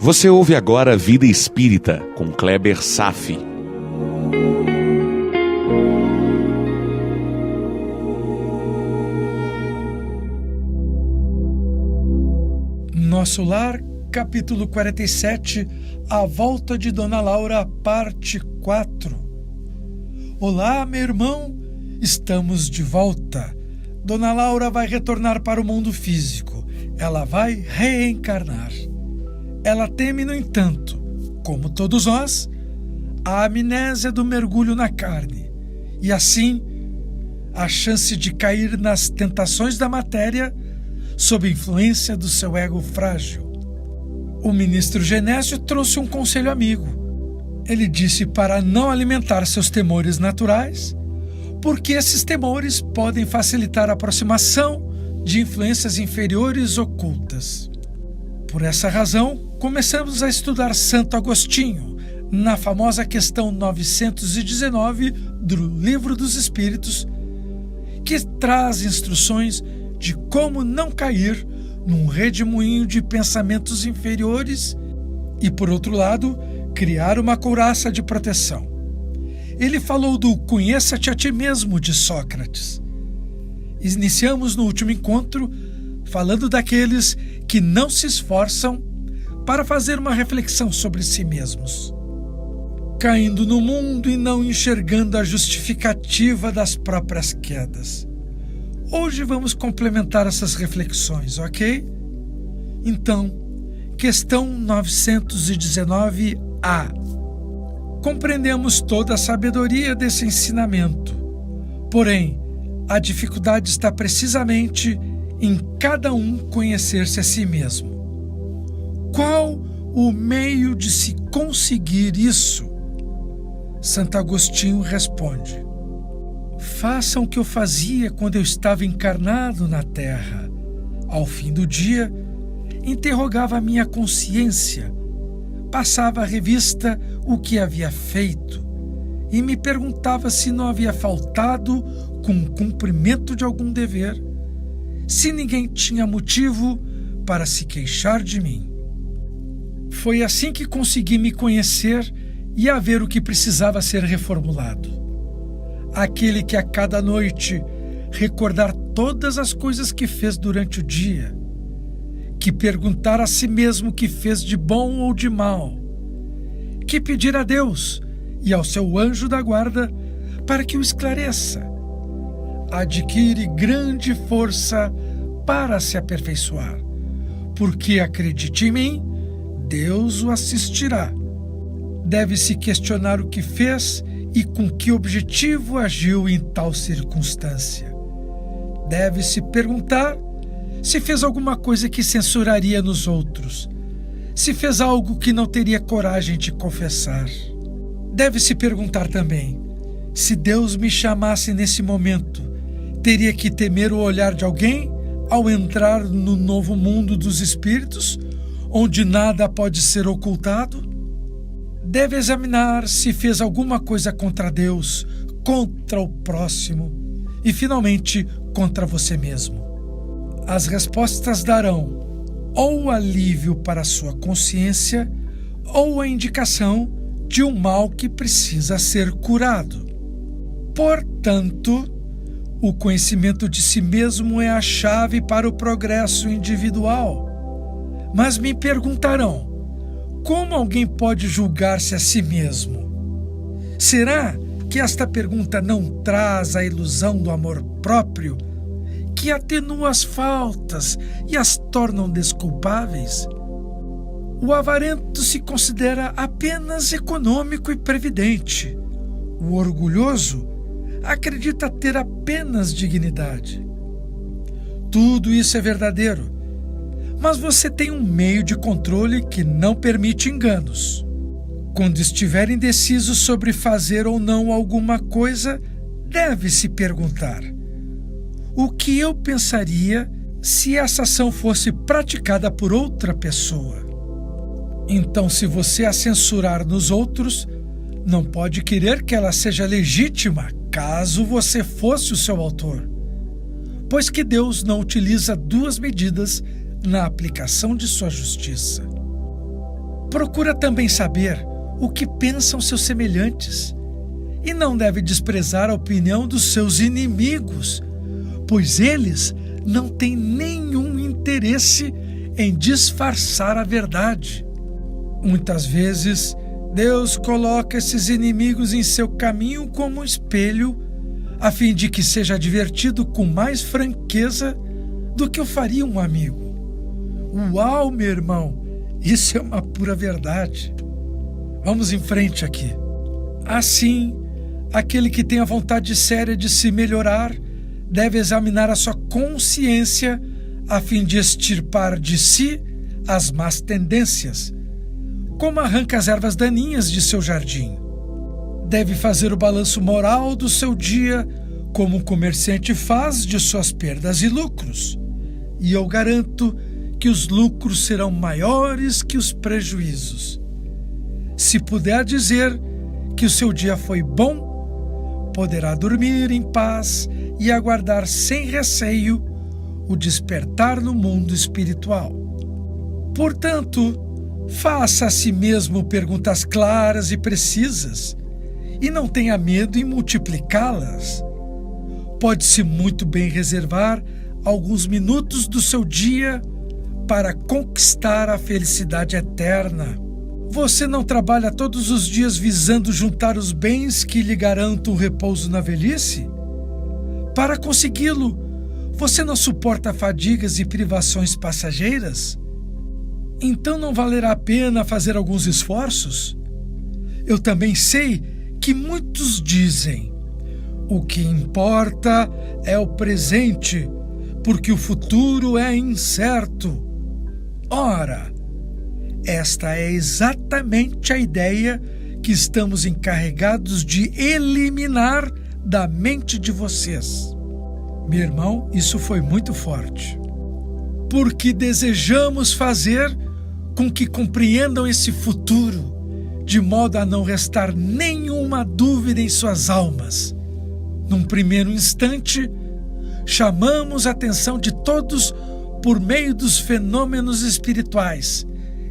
Você ouve agora Vida Espírita, com Kleber Safi. Nosso Lar, capítulo 47, A Volta de Dona Laura, parte 4. Olá, meu irmão, estamos de volta. Dona Laura vai retornar para o mundo físico. Ela vai reencarnar. Ela teme, no entanto, como todos nós, a amnésia do mergulho na carne e, assim, a chance de cair nas tentações da matéria sob influência do seu ego frágil. O ministro Genésio trouxe um conselho amigo. Ele disse para não alimentar seus temores naturais, porque esses temores podem facilitar a aproximação de influências inferiores ocultas. Por essa razão, começamos a estudar Santo Agostinho, na famosa questão 919 do Livro dos Espíritos, que traz instruções de como não cair num redemoinho de pensamentos inferiores e, por outro lado, criar uma couraça de proteção. Ele falou do Conheça-te a ti mesmo, de Sócrates. Iniciamos no último encontro falando daqueles que não se esforçam para fazer uma reflexão sobre si mesmos, caindo no mundo e não enxergando a justificativa das próprias quedas. Hoje vamos complementar essas reflexões, ok? Então, questão 919A. Compreendemos toda a sabedoria desse ensinamento, porém, a dificuldade está precisamente em cada um conhecer-se a si mesmo. Qual o meio de se conseguir isso? Santo Agostinho responde: façam o que eu fazia quando eu estava encarnado na Terra. Ao fim do dia, interrogava a minha consciência, passava à revista o que havia feito e me perguntava se não havia faltado com o cumprimento de algum dever, se ninguém tinha motivo para se queixar de mim. Foi assim que consegui me conhecer e a ver o que precisava ser reformulado. Aquele que a cada noite recordar todas as coisas que fez durante o dia, que perguntar a si mesmo o que fez de bom ou de mal, que pedir a Deus e ao seu anjo da guarda para que o esclareça, adquire grande força para se aperfeiçoar, porque, acredite em mim, Deus o assistirá. Deve-se questionar o que fez e com que objetivo agiu em tal circunstância. Deve-se perguntar se fez alguma coisa que censuraria nos outros, se fez algo que não teria coragem de confessar. Deve-se perguntar também se Deus me chamasse nesse momento, teria que temer o olhar de alguém ao entrar no novo mundo dos espíritos, onde nada pode ser ocultado? Deve examinar se fez alguma coisa contra Deus, contra o próximo e, finalmente, contra você mesmo. As respostas darão ou alívio para a sua consciência ou a indicação de um mal que precisa ser curado. Portanto, o conhecimento de si mesmo é a chave para o progresso individual. Mas me perguntarão: como alguém pode julgar-se a si mesmo? Será que esta pergunta não traz a ilusão do amor próprio, que atenua as faltas e as tornam desculpáveis? O avarento se considera apenas econômico e previdente. O orgulhoso acredita ter apenas dignidade. Tudo isso é verdadeiro, mas você tem um meio de controle que não permite enganos. Quando estiver indeciso sobre fazer ou não alguma coisa, deve-se perguntar: o que eu pensaria se essa ação fosse praticada por outra pessoa? Então, se você a censurar nos outros, não pode querer que ela seja legítima caso você fosse o seu autor, pois que Deus não utiliza duas medidas na aplicação de sua justiça. Procura também saber o que pensam seus semelhantes e não deve desprezar a opinião dos seus inimigos, pois eles não têm nenhum interesse em disfarçar a verdade. Muitas vezes, Deus coloca esses inimigos em seu caminho como um espelho, a fim de que seja advertido com mais franqueza do que o faria um amigo. Uau, meu irmão, isso é uma pura verdade. Vamos em frente aqui. Assim, aquele que tem a vontade séria de se melhorar deve examinar a sua consciência a fim de extirpar de si as más tendências, como arranca as ervas daninhas de seu jardim. Deve fazer o balanço moral do seu dia, como um comerciante faz de suas perdas e lucros. E eu garanto que os lucros serão maiores que os prejuízos. Se puder dizer que o seu dia foi bom, poderá dormir em paz e aguardar sem receio o despertar no mundo espiritual. Portanto, faça a si mesmo perguntas claras e precisas e não tenha medo em multiplicá-las. Pode-se muito bem reservar alguns minutos do seu dia para conquistar a felicidade eterna. Você não trabalha todos os dias visando juntar os bens que lhe garantam o repouso na velhice? Para consegui-lo, você não suporta fadigas e privações passageiras? Então não valerá a pena fazer alguns esforços? Eu também sei que muitos dizem: o que importa é o presente, porque o futuro é incerto. Ora, esta é exatamente a ideia que estamos encarregados de eliminar da mente de vocês. Meu irmão, isso foi muito forte. Porque desejamos fazer com que compreendam esse futuro, de modo a não restar nenhuma dúvida em suas almas. Num primeiro instante, chamamos a atenção de todos por meio dos fenômenos espirituais,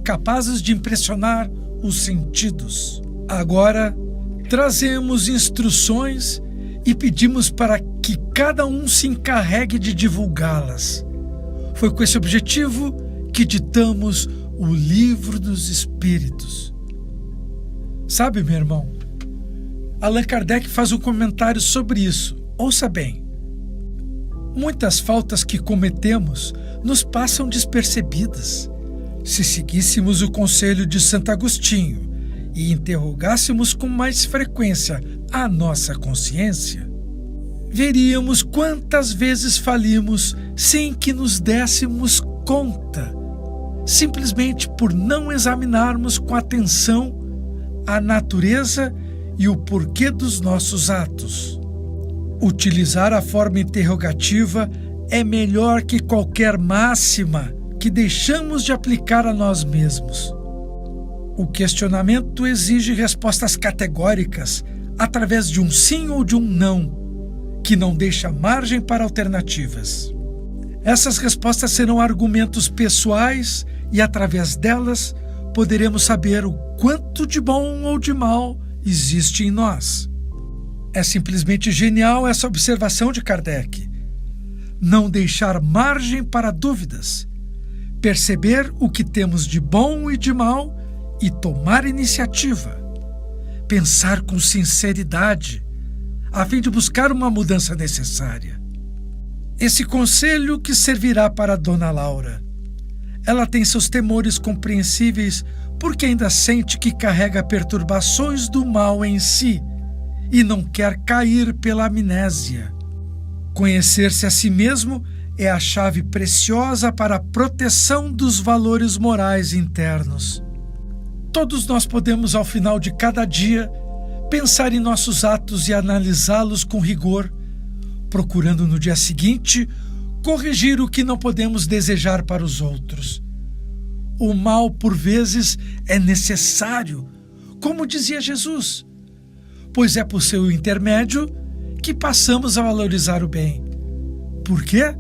capazes de impressionar os sentidos. Agora, trazemos instruções e pedimos para que cada um se encarregue de divulgá-las. Foi com esse objetivo que ditamos o Livro dos Espíritos. Sabe, meu irmão, Allan Kardec faz um comentário sobre isso. Ouça bem. Muitas faltas que cometemos nos passam despercebidas. Se seguíssemos o conselho de Santo Agostinho e interrogássemos com mais frequência a nossa consciência, veríamos quantas vezes falimos sem que nos dessemos conta, simplesmente por não examinarmos com atenção a natureza e o porquê dos nossos atos. Utilizar a forma interrogativa é melhor que qualquer máxima que deixamos de aplicar a nós mesmos. O questionamento exige respostas categóricas através de um sim ou de um não, que não deixa margem para alternativas. Essas respostas serão argumentos pessoais e, através delas, poderemos saber o quanto de bom ou de mal existe em nós. É simplesmente genial essa observação de Kardec. Não deixar margem para dúvidas, perceber o que temos de bom e de mal e tomar iniciativa, pensar com sinceridade, a fim de buscar uma mudança necessária. Esse conselho que servirá para Dona Laura. Ela tem seus temores compreensíveis porque ainda sente que carrega perturbações do mal em si e não quer cair pela amnésia. Conhecer-se a si mesmo é a chave preciosa para a proteção dos valores morais internos. Todos nós podemos, ao final de cada dia, pensar em nossos atos e analisá-los com rigor, procurando no dia seguinte corrigir o que não podemos desejar para os outros. O mal, por vezes, é necessário, como dizia Jesus, pois é por seu intermédio que passamos a valorizar o bem. Por quê?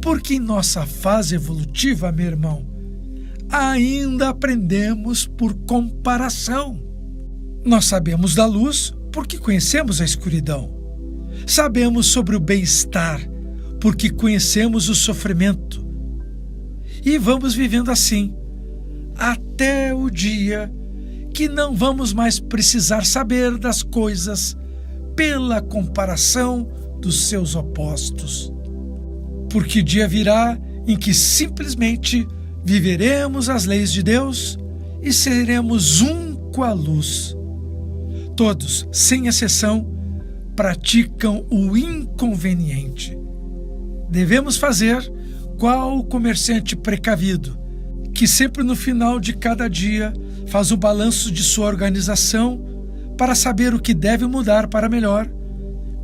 Porque em nossa fase evolutiva, meu irmão, ainda aprendemos por comparação. Nós sabemos da luz porque conhecemos a escuridão. Sabemos sobre o bem-estar porque conhecemos o sofrimento. E vamos vivendo assim, até o dia que não vamos mais precisar saber das coisas pela comparação dos seus opostos. Porque dia virá em que simplesmente viveremos as leis de Deus e seremos um com a luz. Todos, sem exceção, praticam o inconveniente. Devemos fazer qual o comerciante precavido, que sempre no final de cada dia faz o balanço de sua organização para saber o que deve mudar para melhor,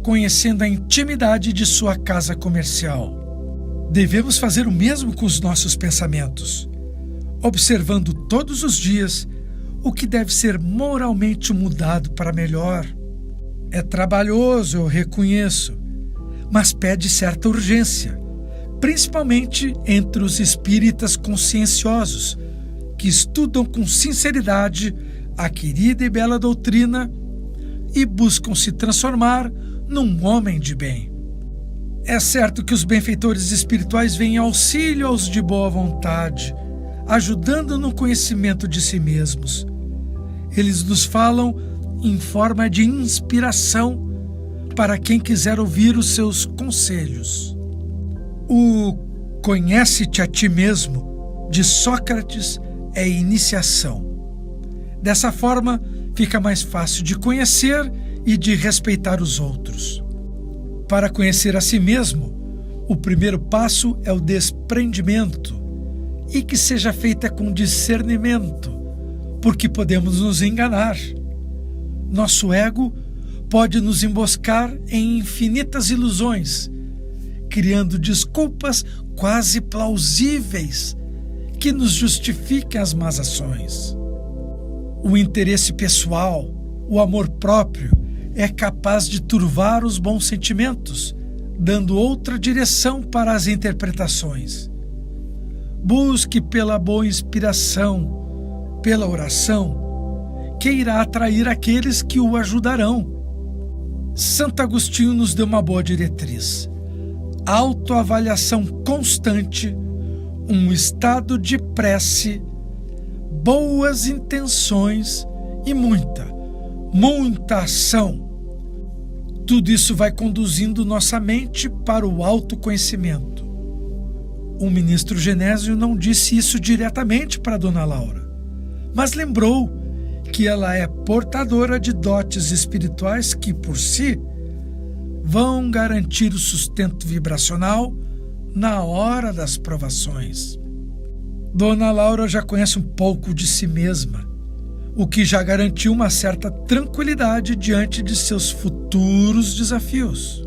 conhecendo a intimidade de sua casa comercial. Devemos fazer o mesmo com os nossos pensamentos, observando todos os dias o que deve ser moralmente mudado para melhor. É trabalhoso, eu reconheço, mas pede certa urgência, principalmente entre os espíritas conscienciosos, que estudam com sinceridade a querida e bela doutrina e buscam se transformar num homem de bem. É certo que os benfeitores espirituais vêm em auxílio aos de boa vontade, ajudando no conhecimento de si mesmos. Eles nos falam em forma de inspiração para quem quiser ouvir os seus conselhos. O conhece-te a ti mesmo de Sócrates é iniciação. Dessa forma, fica mais fácil de conhecer e de respeitar os outros. Para conhecer a si mesmo, o primeiro passo é o desprendimento, e que seja feita com discernimento, porque podemos nos enganar. Nosso ego pode nos emboscar em infinitas ilusões, criando desculpas quase plausíveis que nos justifiquem as más ações. O interesse pessoal, o amor próprio, é capaz de turvar os bons sentimentos, dando outra direção para as interpretações. Busque pela boa inspiração, pela oração, que irá atrair aqueles que o ajudarão. Santo Agostinho nos deu uma boa diretriz: autoavaliação constante, um estado de prece, boas intenções e muita ação. Tudo isso vai conduzindo nossa mente para o autoconhecimento. O ministro Genésio não disse isso diretamente para Dona Laura, mas lembrou que ela é portadora de dotes espirituais que, por si, vão garantir o sustento vibracional na hora das provações. Dona Laura já conhece um pouco de si mesma, o que já garantiu uma certa tranquilidade diante de seus futuros desafios.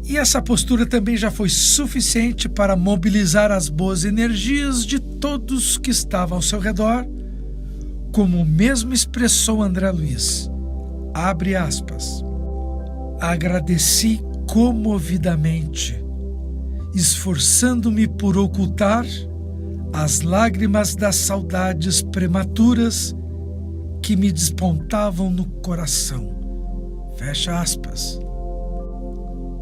E essa postura também já foi suficiente para mobilizar as boas energias de todos que estavam ao seu redor, como mesmo expressou André Luiz. Abre aspas. Agradeci comovidamente, esforçando-me por ocultar as lágrimas das saudades prematuras que me despontavam no coração. Fecha aspas.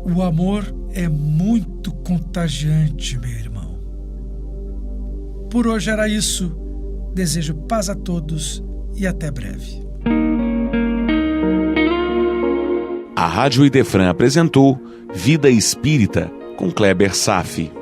O amor é muito contagiante, meu irmão. Por hoje era isso. Desejo paz a todos e até breve. A Rádio Idefran apresentou Vida Espírita com Kleber Safi.